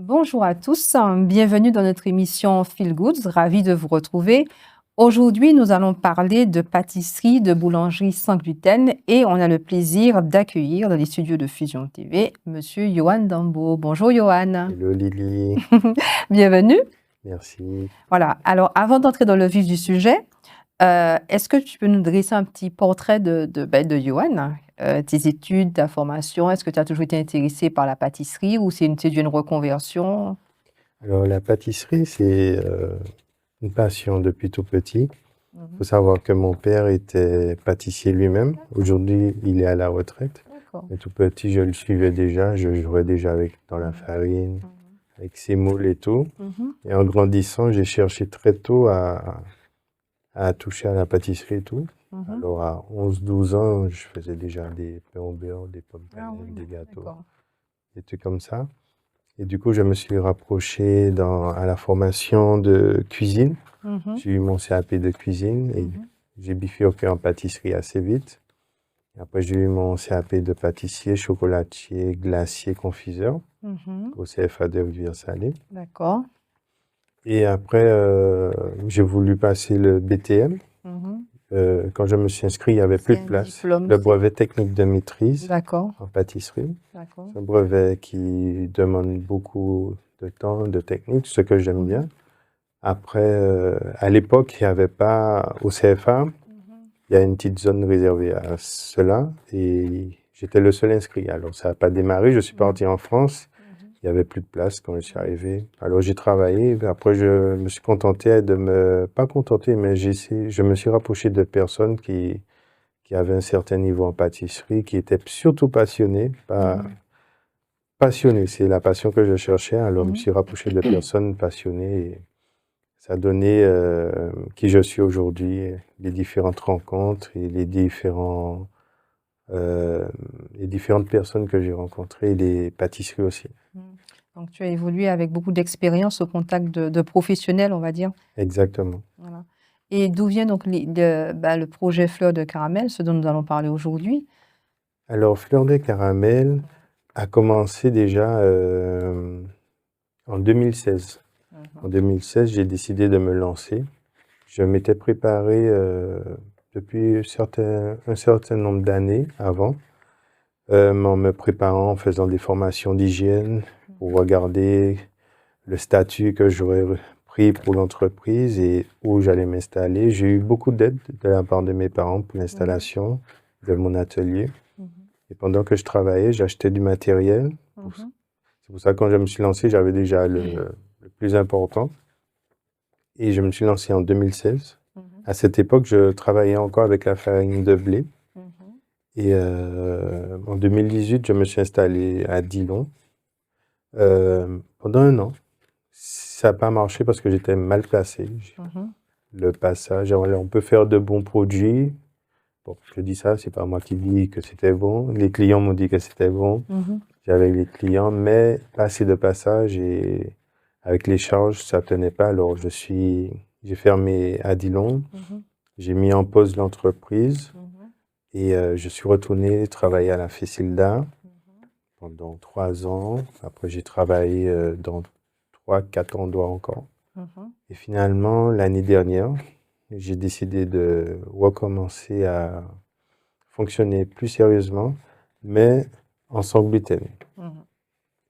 Bonjour à tous, bienvenue dans notre émission Feel Good, ravi de vous retrouver. Aujourd'hui, nous allons parler de pâtisserie, de boulangerie sans gluten et on a le plaisir d'accueillir dans les studios de Fusion TV Monsieur Johan Dambo. Bonjour Johan. Hello Lily, Bienvenue. merci. Voilà, alors avant d'entrer dans le vif du sujet, est-ce que tu peux nous dresser un petit portrait de Johan? Tes études, ta formation, est-ce que tu as toujours été intéressé par la pâtisserie ou c'est dû à une reconversion? Alors la pâtisserie, c'est une passion depuis tout petit. Il faut Mhm. savoir que mon père était pâtissier lui-même. D'accord, Aujourd'hui, il est à la retraite. d'accord. Mais tout petit, je le suivais déjà. Je jouais déjà avec dans la Mhm, farine, mhm, avec ses moules et tout. mhm, Et en grandissant, j'ai cherché très tôt à toucher à la pâtisserie et tout. mhm. Alors à 11 12 ans, je faisais déjà des pains au beurre, des pommes Ah cannelle, oui, des gâteaux, d'accord. des trucs comme ça. Et du coup, je me suis rapproché à la formation de cuisine. Mhm, J'ai eu mon CAP de cuisine et mhm, j'ai bifurqué en pâtisserie assez vite. Et après, j'ai eu mon CAP de pâtissier, chocolatier, glacier, confiseur mhm. au CFA de Rivière-Salée. D'accord. Et après, j'ai voulu passer le BTM. Mhm. Quand je me suis inscrit, il n'y avait plus C'est de un place. diplôme, Le c'est... brevet technique de maîtrise D'accord, en pâtisserie. d'accord. C'est un brevet qui demande beaucoup de temps, de technique, ce que j'aime Mhm, bien. Après, à l'époque, il n'y avait pas au CFA, mhm, il y a une petite zone réservée à cela et j'étais le seul inscrit. Alors, ça n'a pas démarré. Je suis mhm, parti en France. mhm, Il n'y avait plus de place quand je suis mhm, arrivé. Alors, j'ai travaillé. Après, je me suis contenté de me, pas contenté, mais je me suis rapproché de personnes qui avaient un certain niveau en pâtisserie, qui étaient surtout passionnés, pas mhm, passionnés. C'est la passion que je cherchais. Alors, je me mhm. suis rapproché de personnes passionnées. Ça a donné qui je suis aujourd'hui, les différentes rencontres et euh, les différentes personnes que j'ai rencontrées, et les pâtisseries aussi. Mhm. Donc, tu as évolué avec beaucoup d'expérience au contact de professionnels, on va dire. Exactement. Voilà. Et d'où vient donc le projet Fleur de Caramel, ce dont nous allons parler aujourd'hui? Alors, Fleur de Caramel a commencé déjà en 2016. En Mhm, 2016, j'ai décidé de me lancer. Je m'étais préparé depuis un certain nombre d'années avant, en me préparant, en faisant des formations d'hygiène pour mhm, regarder le statut que j'aurais pris pour l'entreprise et où j'allais m'installer. J'ai eu beaucoup d'aide de la part de mes parents pour mhm, l'installation de mon atelier. mhm, Et pendant que je travaillais, j'achetais du matériel. mhm, C'est pour ça que quand je me suis lancé, j'avais déjà le plus important. Et je me suis lancé en 2016. mhm, À cette époque, je travaillais encore avec la farine de blé. mhm, Et en 2018, je me suis installé à Dillon pendant un an. Ça n'a pas marché parce que j'étais mal placé. mhm, Le passage, voilà, on peut faire de bons produits. Bon, je dis ça, c'est pas moi qui dis que c'était bon. Les clients m'ont dit que c'était bon. mhm, J'avais les clients, mais pas assez de passage et avec les charges, ça tenait pas. Alors j'ai fermé à Dillon. mhm, J'ai mis en pause l'entreprise mhm, et je suis retourné travailler à la Facilda mhm, pendant 3 ans. Après, j'ai travaillé dans 3 4 endroits encore. mhm, Et finalement, l'année dernière, j'ai décidé de recommencer à fonctionner plus sérieusement, mais en sans gluten. mhm.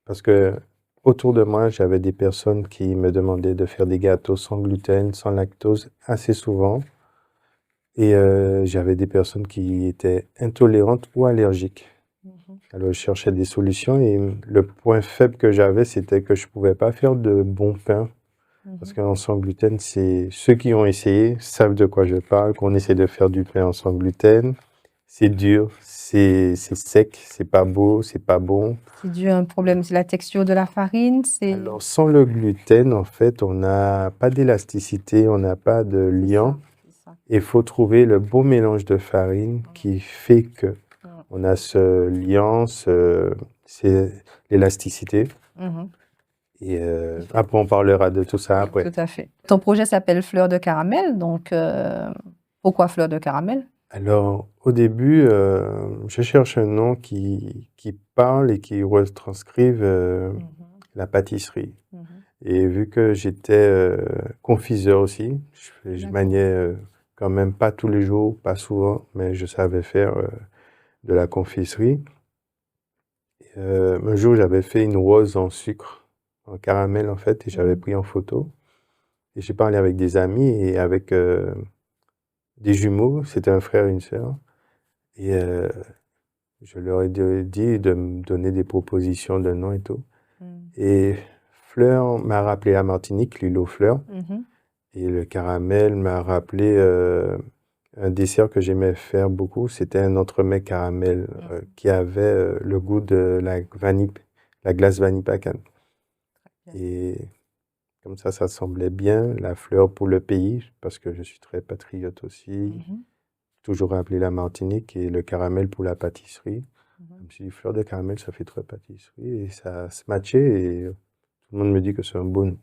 Parce que autour de moi, j'avais des personnes qui me demandaient de faire des gâteaux sans gluten, sans lactose, assez souvent. Et j'avais des personnes qui étaient intolérantes ou allergiques. Mhm, Alors, je cherchais des solutions et le point faible que j'avais, c'était que je pouvais pas faire de bon pain. Parce mhm. qu'en sans gluten, c'est ceux qui ont essayé savent de quoi je parle. Qu'on essaie de faire du pain en sans gluten, c'est dur, c'est sec, c'est pas beau, c'est pas bon. C'est dû à un problème, c'est la texture de la farine, c'est Alors, sans le gluten, en fait, on n'a pas d'élasticité, on n'a pas de c'est liant. ça, c'est ça. Il faut trouver le bon mélange de farine qui fait que Mhm, on a ce liant, c'est l'élasticité. mhm. Et après, on parlera de tout ça Oui, après. tout à fait. Ton projet s'appelle Fleur de Caramel, donc pourquoi Fleur de Caramel? Alors, au début, je cherche un nom qui parle et qui retranscrive Mhm, la pâtisserie. Mhm. Et vu que j'étais confiseur aussi, je D'accord. maniais quand même pas tous les jours, pas souvent, mais je savais faire de la confiserie. Un jour, j'avais fait une rose en sucre, en caramel en fait, et j'avais Mhm. pris en photo. Et j'ai parlé avec des amis et avec des jumeaux, c'était un frère et une sœur. Et je leur ai dit de me donner des propositions de nom et tout. Mhm. Et Fleur m'a rappelé la Martinique, l'île aux fleurs. Mhm. Et le caramel m'a rappelé un dessert que j'aimais faire beaucoup. C'était un entremets caramel Mhm. qui avait le goût de la glace vanille pacane. Bien. Et comme ça semblait bien. La fleur pour le pays, parce que je suis très patriote aussi. Mhm. Toujours appelé la Martinique. Et le caramel pour la pâtisserie. Je Mhm. me suis dit, fleur de caramel, ça fait très pâtisserie. Et ça se matchait. Et tout le monde me dit que c'est un bon.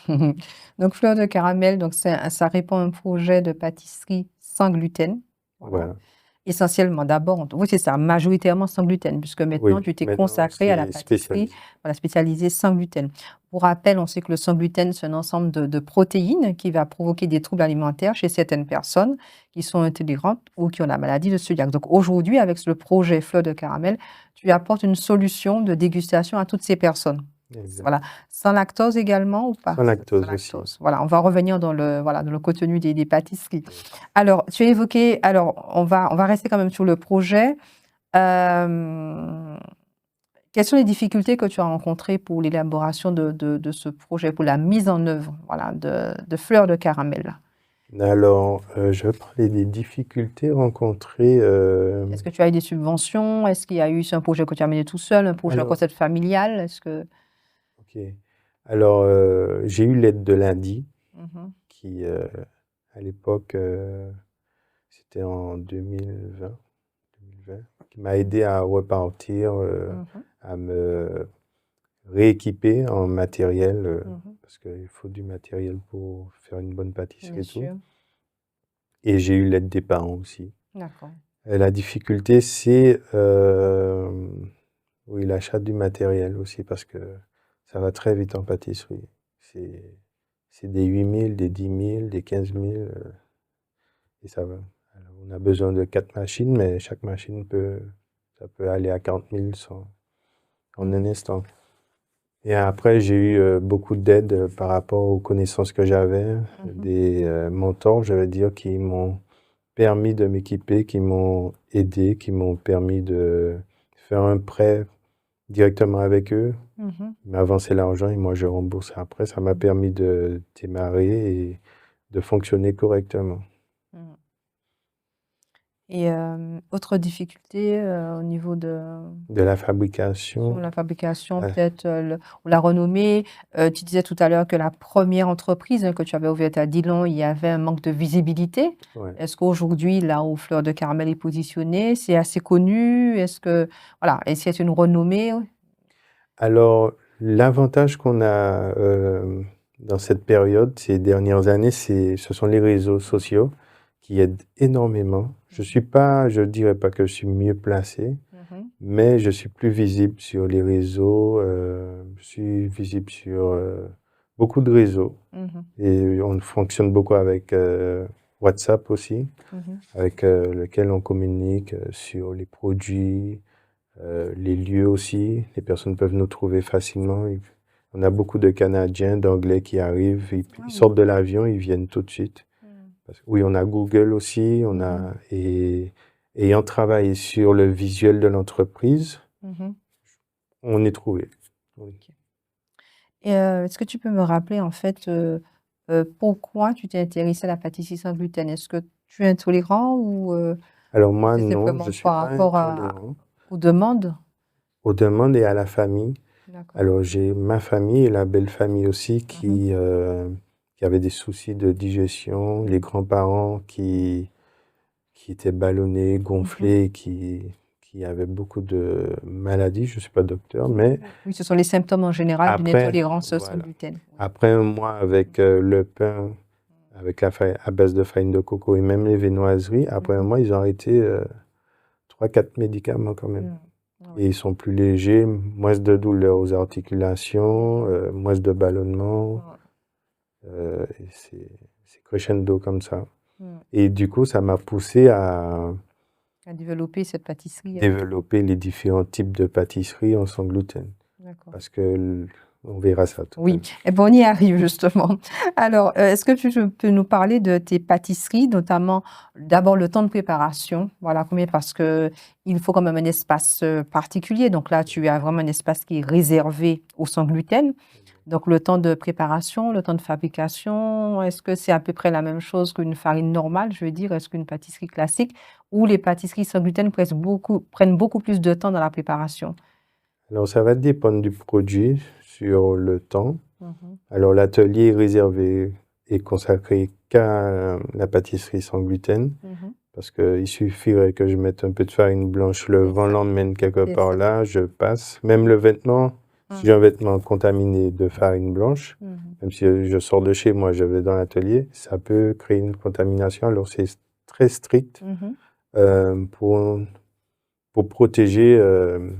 Mhm. Donc, fleur de caramel, donc ça répond à un projet de pâtisserie sans gluten. Voilà. Voilà. Essentiellement, d'abord, oui, c'est ça, majoritairement sans gluten, puisque maintenant, Oui, tu t'es maintenant, consacré à la c'est pâtisserie, spécialisé. voilà, spécialisée sans gluten. Pour rappel, on sait que le sans gluten, c'est un ensemble de protéines qui va provoquer des troubles alimentaires chez certaines personnes qui sont intolérantes ou qui ont la maladie de cœliaque. Donc, aujourd'hui, avec le projet Fleur de Caramel, tu apportes une solution de dégustation à toutes ces personnes. Exact. Voilà. Sans lactose également ou pas? Sans Sans lactose aussi. lactose. Voilà, on va revenir dans voilà, dans le contenu des pâtisseries. Alors, tu as évoqué, alors on va rester quand même sur le projet. Euh, Quelles sont les difficultés que tu as rencontrées pour l'élaboration de ce projet, pour la mise en œuvre, voilà, de Fleurs de Caramel? Alors, je vais parler des difficultés rencontrées. Est-ce que tu as eu des subventions? Est-ce qu'il y a eu, c'est un projet que tu as mené tout seul, un projet, un Alors, concept familial? Est-ce que... ok. Alors, j'ai eu l'aide de l'Indie, Mhm, qui, à l'époque, c'était en 2020, qui m'a aidé à repartir, mhm, à me rééquiper en matériel, mhm, parce qu'il faut du matériel pour faire une bonne bien pâtisserie et tout. sûr. Et j'ai eu l'aide des parents aussi. D'accord. La difficulté, c'est oui, l'achat du matériel aussi, parce que ça va très vite en pâtisserie. C'est c'est des 8 000, des 10 000, des 15 000, et ça va. Alors, on a besoin de 4 machines, mais chaque machine ça peut aller à 40 000 en un Mhm, instant. Et après, j'ai eu beaucoup d'aide par rapport aux connaissances que j'avais, mhm, des mentors, je vais dire, qui m'ont permis de m'équiper, qui m'ont aidé, qui m'ont permis de faire un prêt directement avec eux. mhm, Ils m'avançaient l'argent et moi je rembourse après. Ça m'a permis de démarrer et de fonctionner correctement. mhm. Et autre difficulté au niveau De la sur fabrication, la fabrication, ah, peut-être ou la renommée. Tu disais tout à l'heure que la première entreprise que tu avais ouverte à Dillon, il y avait un manque de visibilité. ouais. Est-ce qu'aujourd'hui, là où Fleur de Caramel est positionnée, c'est assez connu? Est-ce que, voilà, est-ce qu'il y a une renommée? Alors, l'avantage qu'on a dans cette période, ces dernières années, ce sont les réseaux sociaux qui aident énormément. Je dirais pas que je suis mieux placé, Mhm, mais je suis plus visible sur les réseaux, je suis visible sur beaucoup de réseaux. mhm, Et on fonctionne beaucoup avec WhatsApp aussi, mhm, avec lequel on communique sur les produits, les lieux aussi. Les personnes peuvent nous trouver facilement. On a beaucoup de Canadiens, d'Anglais qui arrivent, ah ils oui. sortent de l'avion, ils viennent tout de suite. Mhm, Oui, on a Google aussi, mhm, et ayant travaillé sur le visuel de l'entreprise, mhm. on est trouvé. Oui. Ok. Et est-ce que tu peux me rappeler en fait pourquoi tu t'es intéressé à la pâtisserie sans gluten? Est-ce que tu es intolérant ou Alors moi, c'est non, je simplement ne suis par pas rapport intolérant aux demandes? aux demandes et à la famille. D'accord. Alors j'ai ma famille et la belle famille aussi Mhm, qui avaient des soucis de digestion, les grands-parents mhm, qui étaient ballonnés, mhm. gonflés, qui avaient beaucoup de maladies. Je ne suis pas docteur, mais Oui, ce sont les symptômes en général d'une après, intolérance sans voilà, gluten. Oui. après un mois avec le pain, avec à base de farine de coco et même les viennoiseries, après un Mhm, mois, ils ont arrêté 3, 4 médicaments quand même. mhm. Oui. et ils sont plus légers, moins de douleurs aux articulations, moins de ballonnements. Ouais. Et c'est crescendo comme ça. Mm. Et du coup, ça m'a poussé à À développer cette pâtisserie. développer les différents types de pâtisseries en sans gluten. D'accord. Parce que on verra ça tout à Oui, l'heure. eh ben, on y arrive justement. Alors, est-ce que tu peux nous parler de tes pâtisseries, notamment d'abord le temps de préparation? Voilà, combien parce que il faut quand même un espace particulier. Donc là, tu as vraiment un espace qui est réservé au sans gluten. Donc le temps de préparation, le temps de fabrication, est-ce que c'est à peu près la même chose qu'une farine normale, je veux dire, est-ce qu'une pâtisserie classique ou les pâtisseries sans gluten prennent beaucoup plus de temps dans la préparation? Alors, ça va dépendre du produit sur le temps. Mhm, Alors, l'atelier est réservé et consacré qu'à la pâtisserie sans gluten. mhm. Parce qu'il suffirait que je mette un peu de farine blanche, le C'est vent ça, l'emmène quelque c'est part ça. là, je passe. Même le vêtement, si Mm, j'ai un vêtement contaminé de farine blanche, mhm, même si je sors de chez moi, je vais dans l'atelier, ça peut créer une contamination. Alors c'est très strict mhm, euh, pour, pour protéger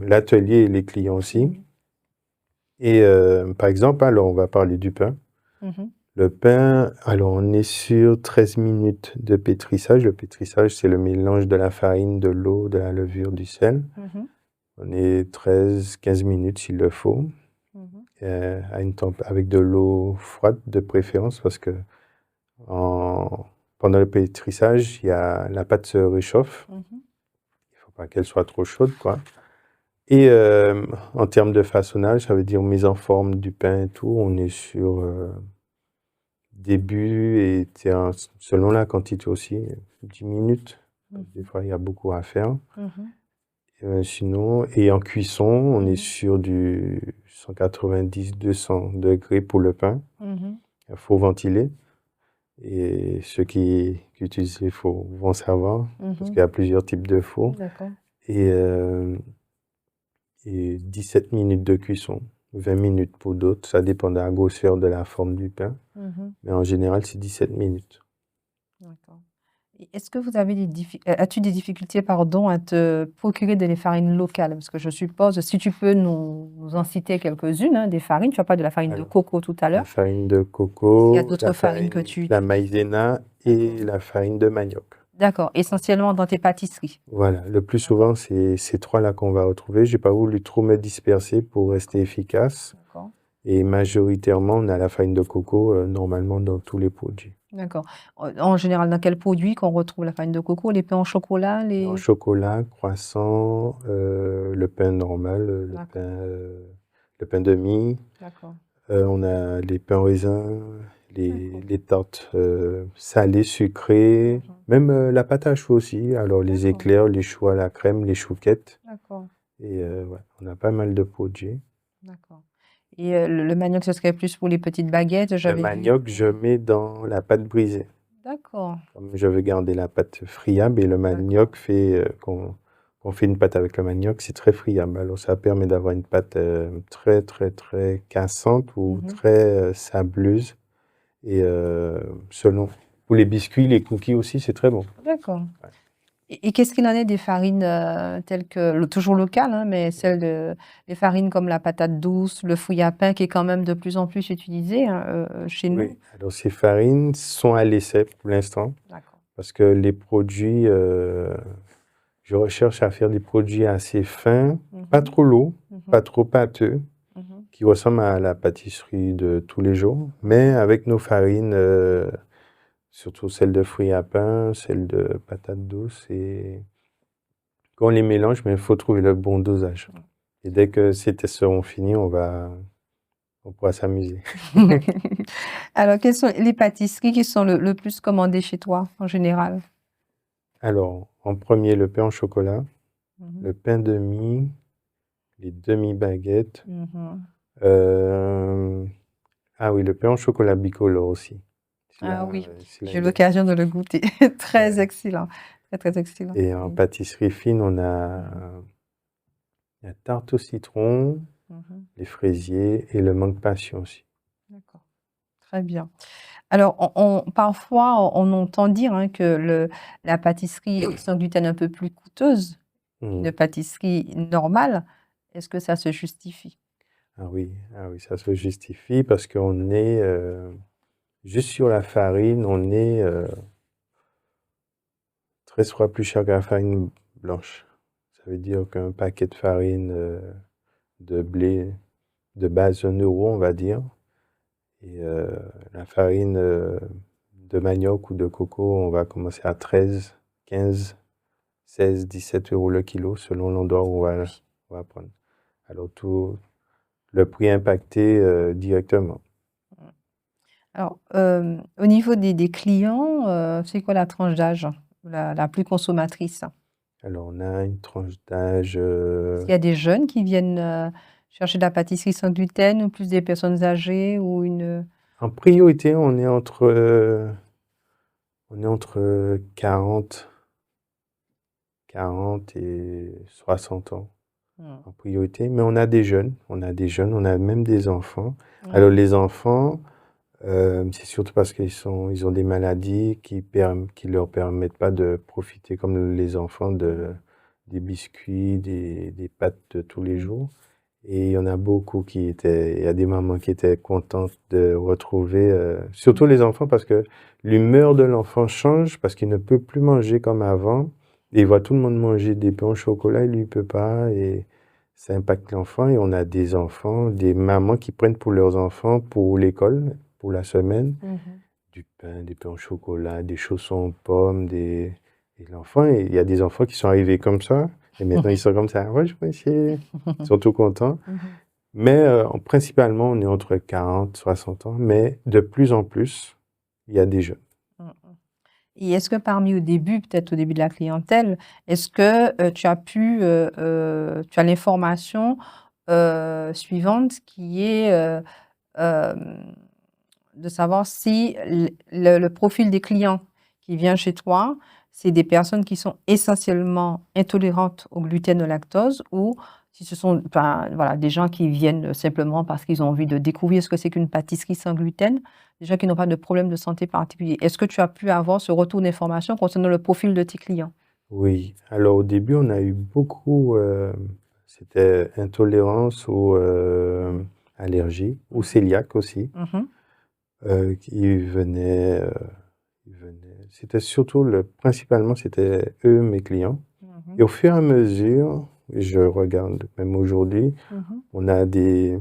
l'atelier et les clients aussi. mhm, Et par exemple, alors on va parler du pain. mhm, Le pain, alors on est sur 13 minutes de pétrissage. Le pétrissage, c'est le mélange de la farine, de l'eau, de la levure, du sel. mhm, On est 13-15 minutes s'il le faut, mhm, avec de l'eau froide de préférence, parce que en- pendant le pétrissage, la pâte se réchauffe. mhm. Il ne faut pas qu'elle soit trop chaude, quoi. Et en termes de façonnage, ça veut dire mise en forme du pain et tout, on est sur début et selon la quantité aussi, 10 minutes. Des Mhm, fois, il y a beaucoup à faire. mhm, Sinon, et en cuisson, on est mhm, sur du 190-200 degrés pour le pain. mhm, Il faut ventiler. Et ceux qui utilisent les fours vont savoir, parce mhm. qu'il y a plusieurs types de fours. D'accord. Et, euh, et 17 minutes de cuisson, 20 minutes pour d'autres. Ça dépend de la grosseur de la forme du pain. Mhm, Mais en général, c'est 17 minutes. d'accord. Et est-ce que vous avez as-tu des difficultés, pardon, à te procurer des farines locales? Parce que je suppose, si tu peux nous en citer quelques-unes, hein, des farines, tu as parlé de la farine de Alors, coco tout à la l'heure. farine de Est-ce qu'il y a coco, d'autres farines que tu la utilises? maïzena D'accord. et la farine de manioc. D'accord, essentiellement dans tes pâtisseries. Voilà, le plus D'accord, souvent, c'est ces trois-là qu'on va retrouver. J'ai pas voulu trop me disperser pour rester d'accord, efficace. d'accord, Et majoritairement, on a la farine de coco normalement dans tous les produits. d'accord. En général, dans quels produits qu'on retrouve la farine de coco? Les pains au chocolat, Et en les... chocolat, croissant, le pain normal, D'accord, le pain de mie. d'accord, On a les pains raisins, d'accord. les tartes salées, sucrées, Mhm. même la pâte à choux aussi. Alors les D'accord, éclairs, les choux à la crème, les chouquettes. d'accord, Et ouais, on a pas mal de produits. d'accord. Et le manioc, ce serait plus pour les petites baguettes, Le j'avais vu. manioc, je mets dans la pâte brisée. D'accord, Comme je veux garder la pâte friable et le d'accord. manioc fait qu'on fait une pâte avec le manioc, c'est très friable. Alors ça permet d'avoir une pâte très très très cassante ou Mhm. très sableuse. Et selon pour les biscuits, les cookies aussi, c'est très bon. D'accord. Ouais. Et qu'est-ce qu'il en est des farines telles que, toujours locales, hein, mais les farines comme la patate douce, le fouille à pain qui est quand même de plus en plus utilisé hein, chez Oui. nous? Alors ces farines sont à l'essai pour l'instant D'accord. parce que les produits, je recherche à faire des produits assez fins, pas Mhm, trop lourds, pas mhm, trop pâteux, mhm, qui ressemble à la pâtisserie de tous les jours, mais avec nos farines, surtout celles de fruits à pain, celles de patates douces. Et quand on les mélange, mais il faut trouver le bon dosage. Et dès que ces tests seront finis, on pourra s'amuser. mhm. Alors, quelles sont les pâtisseries qui sont le plus commandées chez toi en général? Alors, en premier, le pain au chocolat, Mhm, le pain de mie, les demi-baguettes. mhm. euh, ah oui, le pain au chocolat bicolore aussi. Ah oui, Celui-là, j'ai eu il est. l'occasion de le goûter. Très Ouais. excellent. Très, très excellent. Et en Oui. pâtisserie fine, on a Mhm, la tarte au citron, mhm. les fraisiers et le mangue passion aussi. D'accord. Très bien. Alors, parfois, on entend dire hein, que la pâtisserie sans gluten est un peu plus coûteuse. Mhm. une pâtisserie normale, est-ce que ça se justifie? Ah oui, ça se justifie parce qu'on est juste sur la farine, on est 13 fois plus cher que la farine blanche. Ça veut dire qu'un paquet de farine de blé de base 1 euro, on va dire, et la farine de manioc ou de coco, on va commencer à 13, 15, 16, 17 euros le kilo selon l'endroit où on va prendre. Alors tout le prix est impacté directement. Alors, au niveau des clients, c'est quoi la tranche d'âge la plus consommatrice? Alors on a une tranche d'âge, Est-ce qu'il y a des jeunes qui viennent, chercher de la pâtisserie sans gluten ou plus des personnes âgées ou une, en priorité, on est entre 40 et 60 ans. Mmh. En priorité, mais on a même des enfants. Alors Mmh. les enfants, c'est surtout parce ils ont des maladies qui leur permettent pas de profiter comme les enfants des biscuits, des pâtes de tous les Mmh. jours. Et il y en a beaucoup il y a des mamans qui étaient contentes de retrouver, surtout les enfants, parce que l'humeur de l'enfant change, parce qu'il ne peut plus manger comme avant. Et il voit tout le monde manger des pains au chocolat, et lui, il peut pas. Et ça impacte l'enfant. Et on a des enfants, des mamans qui prennent pour leurs enfants pour l'école, pour la semaine, Mmh. du pain, des pains au chocolat, des chaussons aux pommes, et l'enfant, et il y a des enfants qui sont arrivés comme ça. Et maintenant, ils sont comme ça. Ouais, je vais essayer. Ils sont tout contents. Mmh. Mais principalement, on est entre 40, 60 ans, mais de plus en plus, il y a des jeunes. Mmh mh. Et est-ce que parmi au début, peut-être au début de la clientèle, est-ce que, tu as pu, tu as l'information, suivante qui est, hem, de savoir si le profil des clients qui vient chez toi, c'est des personnes qui sont essentiellement intolérantes au gluten, au lactose ou si ce sont, enfin, voilà, des gens qui viennent simplement parce qu'ils ont envie de découvrir ce que c'est qu'une pâtisserie sans gluten, des gens qui n'ont pas de problème de santé particulier. Est-ce que tu as pu avoir ce retour d'information concernant le profil de tes clients? Oui, alors au début, on a eu beaucoup, c'était intolérance ou allergie, ou Mmh. cœliaque aussi, Mmh. qui venaient, c'était surtout principalement, c'était eux, mes clients. Mmh. Et au fur et à mesure, je regarde même aujourd'hui, Mmh. on a des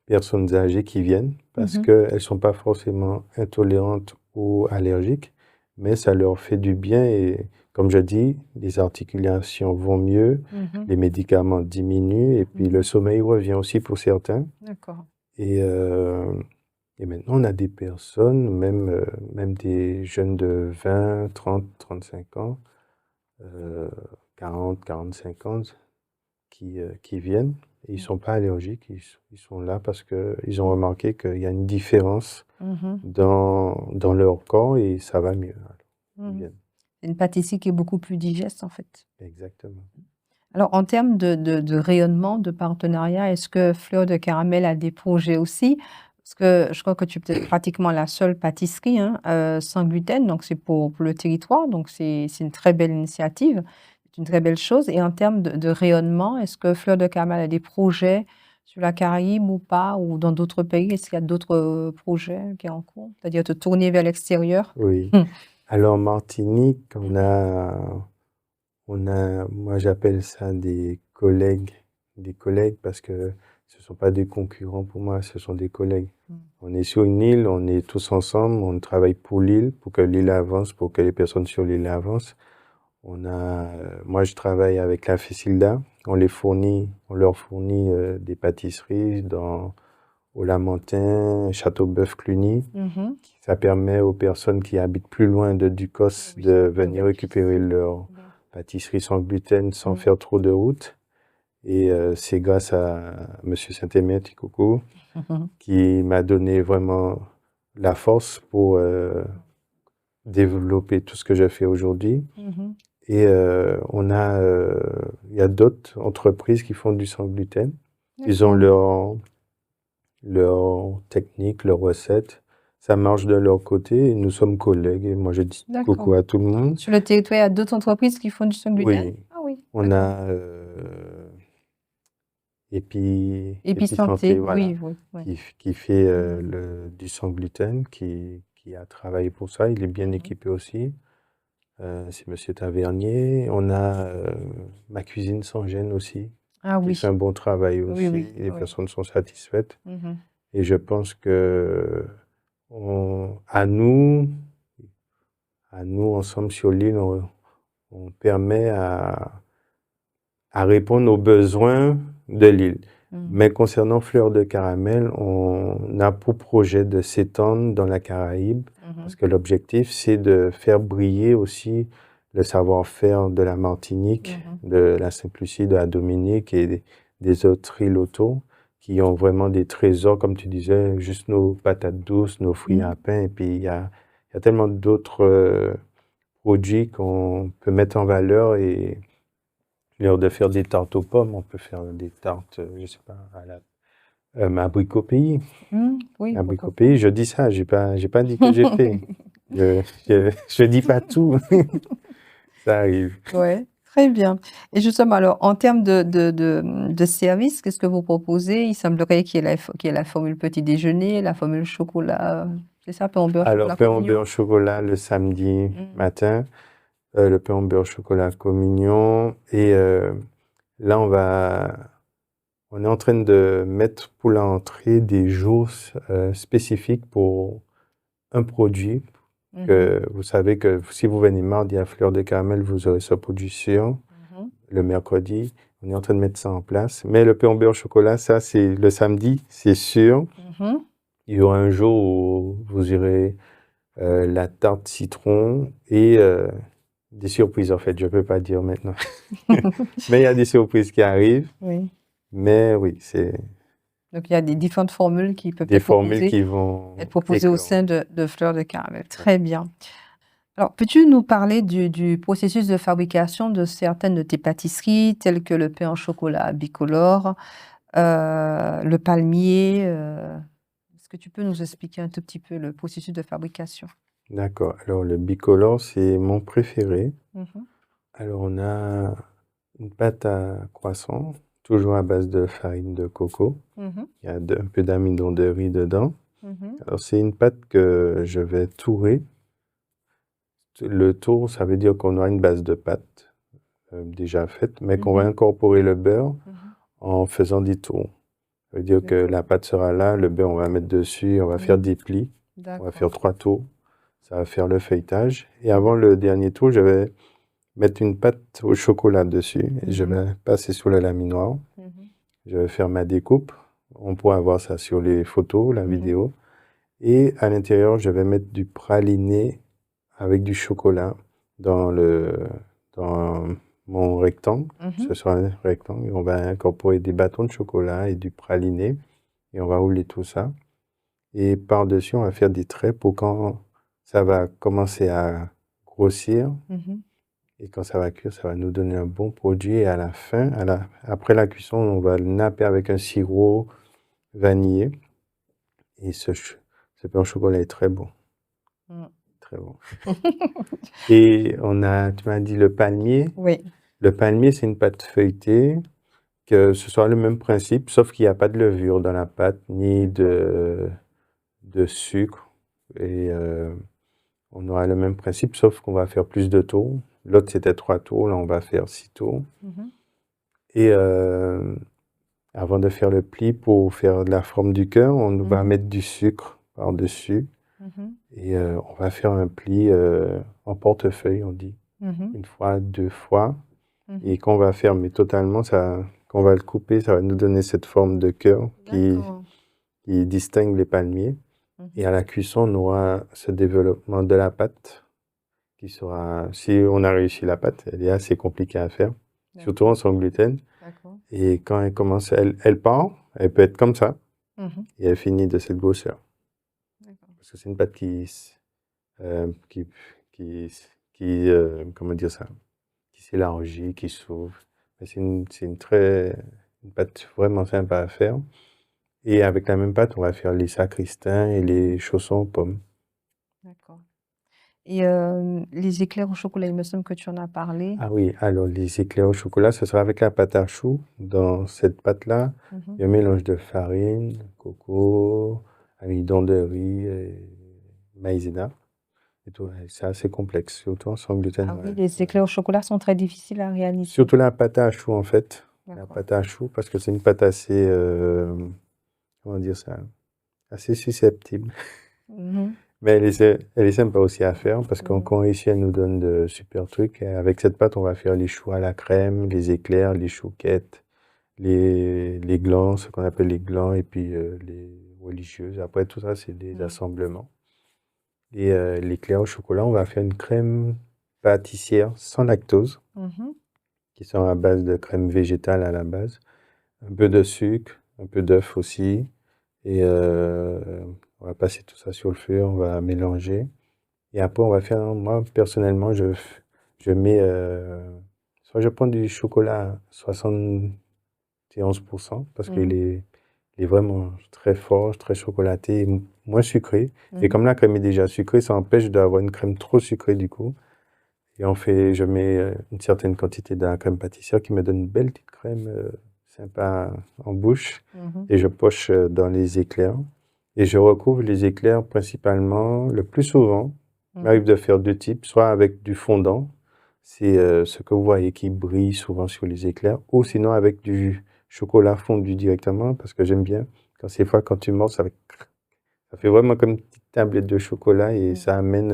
personnes âgées qui viennent parce Mmh. qu'elles ne sont pas forcément intolérantes ou allergiques, mais ça leur fait du bien et comme je dis, les articulations vont mieux, Mmh. les médicaments diminuent et puis le Mmh. sommeil revient aussi pour certains. D'accord. Et, euh, et maintenant, on a des personnes, même des jeunes de 20, 30, 35 ans, euh, 40, 45 ans, qui viennent et ils Mmh. sont pas allergiques, ils sont là parce qu'ils ont remarqué qu'il y a une différence Mmh. dans leur corps et ça va mieux. Alors, ils Mmh. viennent. C'est une pâtisserie qui est beaucoup plus digeste, en fait. Exactement. Alors, en termes de rayonnement, de partenariat, est-ce que Fleur de Caramel a des projets aussi? Parce que je crois que tu es peut-être pratiquement la seule pâtisserie, hein, sans gluten, donc c'est pour le territoire, donc c'est une très belle initiative, c'est une très belle chose. Et en termes de rayonnement, est-ce que Fleur de Caramel a des projets sur la Caraïbe ou pas, ou dans d'autres pays? Est-ce qu'il y a d'autres projets qui sont en cours? C'est-à-dire te tourner vers l'extérieur? Oui. Alors, Martinique, moi j'appelle ça des collègues parce que ce sont pas des concurrents pour moi, ce sont des collègues. On est sur une île, on est tous ensemble, on travaille pour l'île, pour que l'île avance, pour que les personnes sur l'île avancent. Moi je travaille avec la Facilda, on leur fournit des pâtisseries au Lamentin, Châteauboeuf, Cluny. Mhm. Ça permet aux personnes qui habitent plus loin de Ducos Oui, de de venir récupérer leur Oui. pâtisserie sans gluten sans Mm. faire trop de route. Et c'est grâce à Monsieur Saint-Aimé, coucou, Mhm. qui m'a donné vraiment la force pour développer tout ce que je fais aujourd'hui. Mhm. Et il y a d'autres entreprises qui font du sans gluten. Ils ont D'accord. leur technique, leurs recettes. Ça marche de leur côté et nous sommes collègues. Et moi, je dis coucou D'accord. à tout le monde. Sur le territoire, il y a d'autres entreprises qui font du sans gluten? Oui, Ah oui. oui, On d'accord. a Épisanté, Épisanté, voilà, oui, oui, oui. qui fait Mhm. du sans gluten, qui a travaillé pour ça. Il est bien Mhm. équipé aussi. C'est Monsieur Tavernier. On a Ma Cuisine sans gêne aussi, Ah qui fait oui, un bon travail oui, aussi. oui, Les oui. personnes sont satisfaites. Mhm. Et je pense que à nous, ensemble sur l'île, on permet à répondre aux besoins de l'île. Mhm. Mais concernant Fleur de Caramel, on a pour projet de s'étendre dans la Caraïbe, parce Mhm. que l'objectif, c'est de faire briller aussi le savoir-faire de la Martinique, Mhm. de la Sainte-Lucie, de la Dominique et des autres îles autour, qui ont vraiment des trésors, comme tu disais, juste nos patates douces, nos fruits à Mhm. pain, et puis il y a tellement d'autres produits qu'on peut mettre en valeur et lieu de faire des tartes aux pommes, on peut faire des tartes, je sais pas, abricot pays. Mhm. Oui, pourquoi Abricot pas. pays, je dis ça, j'ai pas dit que j'ai fait. Je dis pas tout, ça arrive. Ouais, très bien. Et justement, alors, en termes de service, qu'est-ce que vous proposez? Il semblerait qu'il y ait la formule petit déjeuner, la formule chocolat, c'est ça, pain au beurre, Alors, chocolat pain au beurre communion? au chocolat le samedi Mhm. matin, le pain au beurre au chocolat communion, et là, on est en train de mettre pour l'entrée des jours spécifiques pour un produit. Mhm. Que vous savez que si vous venez mardi à Fleur de Caramel, vous aurez ce produit sûr. Mhm. Le mercredi, on est en train de mettre ça en place. Mais le pain au beurre au chocolat, ça, c'est le samedi, c'est sûr. Mhm. Il y aura un jour où vous aurez la tarte citron et des surprises, en fait. Je ne peux pas dire maintenant. Mais il y a des surprises qui arrivent. Oui. Mais oui, c'est Donc, il y a des différentes formules qui peuvent des formules qui être vont proposées au éclore. sein de Fleurs de Caramel. Très bien. Alors, peux-tu nous parler du processus de fabrication de certaines de tes pâtisseries, telles que le pain au chocolat bicolore, le palmier? Est-ce que tu peux nous expliquer un tout petit peu le processus de fabrication? D'accord. Alors, le bicolore, c'est mon préféré. Mhm. Alors, on a une pâte à croissant, toujours à base de farine de coco. Mhm. Il y a un peu d'amidon de riz dedans. Mhm. Alors, c'est une pâte que je vais tourer. Le tour, ça veut dire qu'on aura une base de pâte déjà faite, mais qu'on va Mhm. incorporer le beurre Mhm. en faisant des tours. Ça veut dire que D'accord. la pâte sera là, le beurre, on va mettre dessus, on va faire Mhm. des plis. On va D'accord. faire 3 tours. Ça va faire le feuilletage. Et avant Mhm. le dernier tour, je vais mettre une pâte au chocolat dessus et je Mhm. vais passer sur la laminoir. Mhm. Je vais faire ma découpe. On pourra voir ça sur les photos, la Mhm. vidéo. Et à l'intérieur, je vais mettre du praliné avec du chocolat dans dans mon rectangle. Ce Mhm. sera un rectangle. Et on va incorporer des bâtons de chocolat et du praliné. Et on va rouler tout ça. Et par-dessus, on va faire des traits pour quand ça va commencer à grossir. Mhm. Et quand ça va cuire, ça va nous donner un bon produit. Et à la fin, après la cuisson, on va le napper avec un sirop vanillé. Et ce pain au chocolat est très bon. Mhm. Très bon. Et tu m'as dit le palmier. Oui. Le palmier, c'est une pâte feuilletée, que ce soit le même principe, sauf qu'il n'y a pas de levure dans la pâte, ni D'accord. de sucre. Et on aura le même principe, sauf qu'on va faire plus de tours. L'autre, c'était 3 tours, là, on va faire 6 tours. Mhm. Et avant de faire le pli, pour faire la forme du cœur, on va Mhm. mettre du sucre par-dessus. Mhm. Et on va faire un pli en portefeuille, on dit. Mhm. Une fois, 2 fois. Mhm. Et quand on va fermer totalement, quand on va le couper, ça va nous donner cette forme de cœur D'accord. qui distingue les palmiers. Et Mhm. à la cuisson, on aura ce développement de la pâte qui sera, si on a réussi la pâte, elle est assez compliquée à faire, surtout en D'accord. sans gluten. D'accord. Et quand elle commence, elle part, elle peut être comme ça, Mhm. et elle finit de cette grosseur. D'accord. Parce que c'est une pâte euh, qui, qui, comment dire ça, qui s'élargit, qui s'ouvre. Mais une pâte vraiment sympa à faire. Et avec la même pâte, on va faire les sacristains et les chaussons aux pommes. D'accord. Et les éclairs au chocolat, il me semble que tu en as parlé. Ah oui, alors les éclairs au chocolat, ce sera avec la pâte à choux. Dans cette pâte-là, Mhm. il y a un mélange de farine, coco, amidon de riz et maïzena. Et tout. Et c'est assez complexe, surtout sans gluten. Ah oui, Ouais. les éclairs au chocolat sont très difficiles à réaliser. Surtout la pâte à choux, en fait. La D'accord. pâte à choux, parce que c'est une pâte assez, comment dire ça, assez susceptible. Mhm. Mais elle est sympa aussi à faire, parce Mhm. quand ici, elle nous donne de super trucs. Et avec cette pâte, on va faire les choux à la crème, les éclairs, les chouquettes, les glands, ce qu'on appelle les glands, et puis les religieuses. Après, tout ça, c'est des Mhm. assemblements. Et l'éclair au chocolat, on va faire une crème pâtissière sans lactose, Mhm. qui sont à base de crème végétale à la base, un peu de sucre, un peu d'œuf aussi, et on va passer tout ça sur le feu, on va mélanger, et après on va faire, moi personnellement, je mets, soit je prends du chocolat à 71%, parce Mhm. il est vraiment très fort, très chocolaté, et moins sucré, et Mhm. comme la crème est déjà sucrée, ça empêche d'avoir une crème trop sucrée du coup. Et je mets une certaine quantité de la crème pâtissière qui me donne une belle petite crème sympa en bouche. Mhm. Et je poche dans les éclairs. Et je recouvre les éclairs principalement, le plus souvent. Il Mhm. m'arrive de faire deux types, soit avec du fondant, c'est ce que vous voyez qui brille souvent sur les éclairs, ou sinon avec du chocolat fondu directement, parce que j'aime bien quand ces fois quand tu manges, ça fait vraiment comme une petite tablette de chocolat et Mhm. ça amène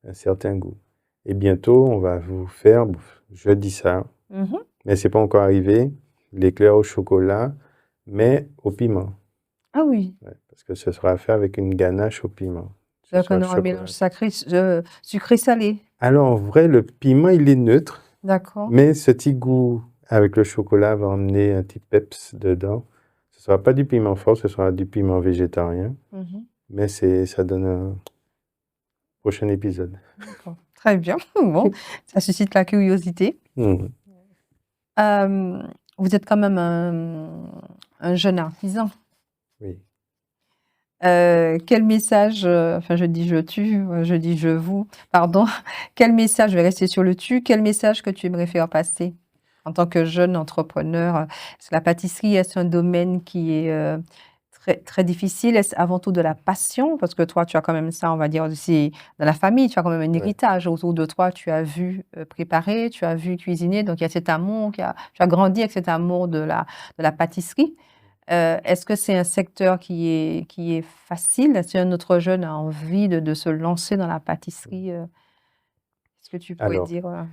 un certain goût. Et bientôt, on va vous faire, je dis ça, Mhm. mais c'est pas encore arrivé, l'éclair au chocolat, mais au piment. Ah oui, Ouais, parce que ce sera fait avec une ganache au piment. Ce donc sera on aura un mélange chocolat. sacré, sucré-salé. Alors, en vrai, le piment, il est neutre, D'accord. mais ce petit goût avec le chocolat va emmener un petit peps dedans. Ce sera pas du piment fort, ce sera du piment végétarien, Mhm. mais ça donne un prochain épisode. D'accord. Très bien. Bon, ça suscite la curiosité. Mhm. Euh, Vous êtes quand même un jeune artisan. Oui. Quel message, enfin je dis je dis je vous, pardon, quel message, je vais rester sur le tu, quel message que tu aimerais faire passer en tant que jeune entrepreneur? Parce que la pâtisserie, est-ce un domaine qui est très, très difficile? Est-ce avant tout de la passion? Parce que toi, tu as quand même ça, on va dire aussi dans la famille, tu as quand même un Ouais. héritage autour de toi, tu as vu préparer, tu as vu cuisiner, donc il y a cet amour, tu as grandi avec cet amour de la pâtisserie. Est-ce que c'est un secteur qui est facile? Si un autre jeune a envie de se lancer dans la pâtisserie, est-ce que tu pourrais Alors, dire,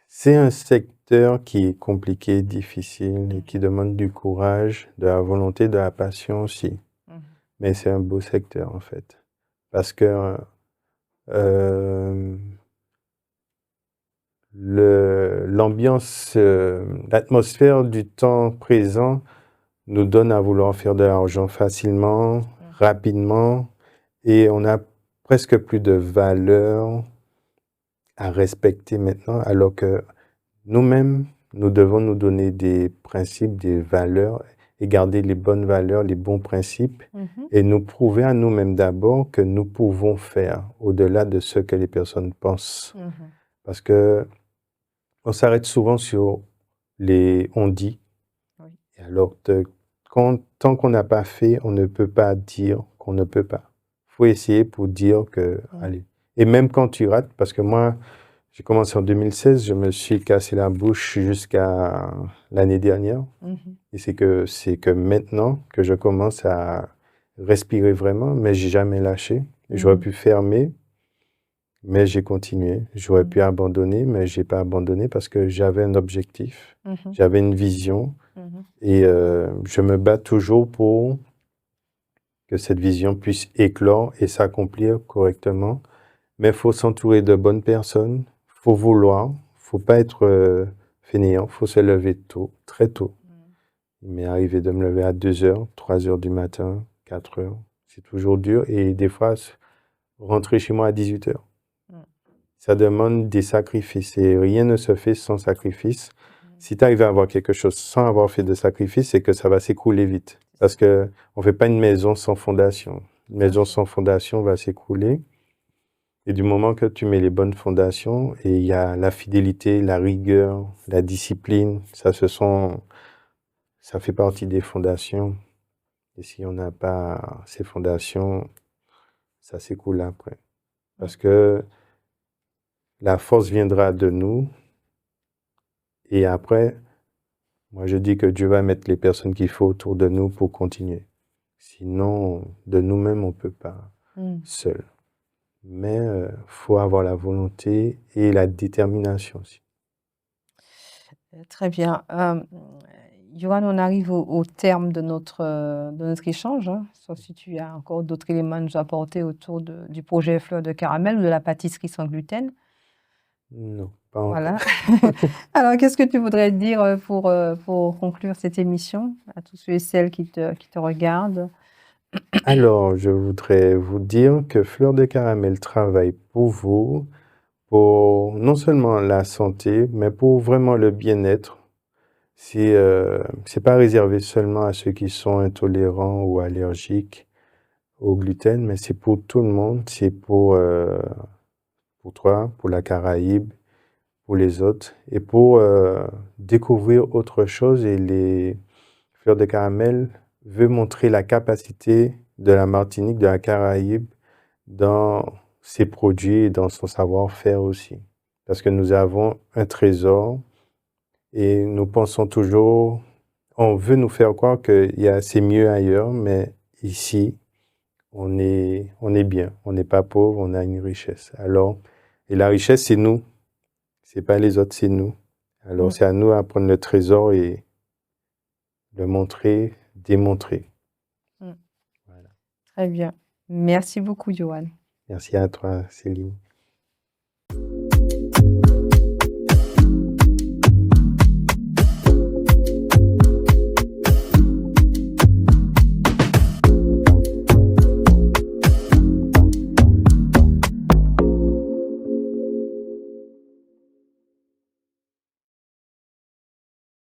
c'est un secteur qui est compliqué, difficile et Mmh. qui demande du courage, de la volonté, de la passion aussi. Mmh. Mais c'est un beau secteur en fait. Parce que euh, l'ambiance, l'atmosphère du temps présent nous donne à vouloir faire de l'argent facilement, Mmh. rapidement, et on a presque plus de valeur à respecter maintenant, alors que nous-mêmes, nous devons nous donner des principes, des valeurs et garder les bonnes valeurs, les bons principes Mmh. et nous prouver à nous-mêmes d'abord que nous pouvons faire au-delà de ce que les personnes pensent. Mmh. Parce que on s'arrête souvent sur les on dit, Oui. et alors tant qu'on n'a pas fait, on ne peut pas dire qu'on ne peut pas. Il faut essayer pour dire que, Mmh. allez. Et même quand tu rates, parce que moi, j'ai commencé en 2016, je me suis cassé la bouche jusqu'à l'année dernière. Mmh. Et c'est que maintenant que je commence à respirer vraiment, mais j'ai jamais lâché. J'aurais Mmh. pu fermer, mais j'ai continué. J'aurais Mmh. pu abandonner, mais j'ai pas abandonné parce que j'avais un objectif, Mmh. j'avais une vision Mmh. et je me bats toujours pour que cette vision puisse éclore et s'accomplir correctement. Mais il faut s'entourer de bonnes personnes, faut vouloir, faut pas être fainéant, faut se lever tôt, très tôt. Mmh. Il m'est arrivé de me lever à 2 heures, 3 heures du matin, 4 heures. C'est toujours dur et des fois, rentrer chez moi à 18 heures. Mmh. Ça demande des sacrifices et rien ne se fait sans sacrifice. Si tu arrives à avoir quelque chose sans avoir fait de sacrifice, c'est que ça va s'écrouler vite. C'est Parce ça, que on fait pas une maison sans fondation. Une tout à maison fait. sans fondation va s'écrouler. Et du moment que tu mets les bonnes fondations, et il y a la fidélité, la rigueur, la discipline, ça fait partie des fondations. Et si on n'a pas ces fondations, ça s'écoule après. Mm. Parce que la force viendra de nous. Et après, moi je dis que Dieu va mettre les personnes qu'il faut autour de nous pour continuer. Sinon, de nous-mêmes, on ne peut pas Mm. seul. Mais faut avoir la volonté et la détermination aussi. Très bien. Johan, on arrive au terme de notre échange, hein. Sauf si tu as encore d'autres éléments à nous apporter autour du projet Fleur de Caramel ou de la pâtisserie sans gluten. Non, pas encore. Voilà. Alors, qu'est-ce que tu voudrais dire pour conclure cette émission à tous ceux et celles qui te regardent? Alors, je voudrais vous dire que Fleur de Caramel travaille pour vous, pour non seulement la santé, mais pour vraiment le bien-être. C'est pas réservé seulement à ceux qui sont intolérants ou allergiques au gluten, mais c'est pour tout le monde. C'est pour toi, pour la Caraïbe, pour les autres, et pour découvrir autre chose. Et les Fleurs de Caramel veut montrer la capacité de la Martinique, de la Caraïbe, dans ses produits et dans son savoir-faire aussi. Parce que nous avons un trésor et nous pensons toujours, on veut nous faire croire c'est mieux ailleurs, mais ici, on est bien. On n'est pas pauvre, on a une richesse. Alors, et la richesse, c'est nous. C'est pas les autres, c'est nous. Alors, Mm, c'est à nous à prendre le trésor et le montrer, démontrer. mm. Voilà. Très bien. Merci beaucoup, Johan. Merci à toi, Céline.